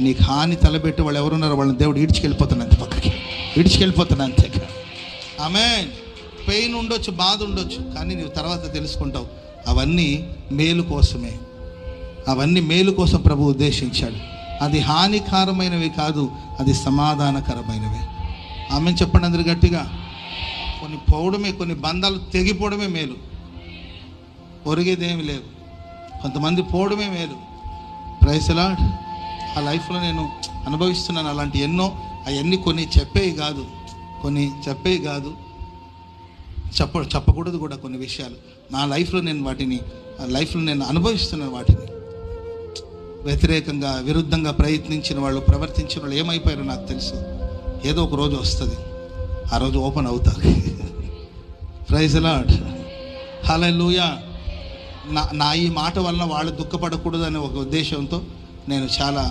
నీకు హాని తలబెట్టి వాళ్ళు ఎవరున్నారో వాళ్ళని దేవుడు ఈడ్చుకెళ్ళిపోతాను అంతే, పక్కకి ఈడ్చుకెళ్ళిపోతాను అంతే. ఆమేన్. పెయిన్ ఉండొచ్చు, బాధ ఉండొచ్చు, కానీ నీవు తర్వాత తెలుసుకుంటావు అవన్నీ మేలు కోసమే, అవన్నీ మేలు కోసం ప్రభు ఉద్దేశించాడు. అది హానికరమైనవి కాదు, అది సమాధానకరమైనవి. ఆమెను చెప్పండి అందరు గట్టిగా. కొన్ని పోవడమే, కొన్ని బంధాలు తెగిపోవడమే మేలు, ఒరిగేదేమి లేదు. కొంతమంది పోవడమే మేలు. Praise the lord. ఆ లైఫ్లో నేను అనుభవిస్తున్నాను అలాంటి ఎన్నో. అవన్నీ కొన్ని చెప్పేవి కాదు, చెప్పకూడదు కూడా కొన్ని విషయాలు. నా లైఫ్లో నేను అనుభవిస్తున్నాను వాటిని. వ్యతిరేకంగా, విరుద్ధంగా ప్రయత్నించిన వాళ్ళు, ప్రవర్తించిన వాళ్ళు ఏమైపోయారో నాకు తెలుసు. ఏదో ఒక రోజు వస్తుంది, ఆ రోజు ఓపెన్ అవుతారు. Praise the Lord. హల్లెలూయా. నా ఈ మాట వలన వాళ్ళు దుఃఖపడకూడదు అనే ఒక ఉద్దేశంతో నేను చాలా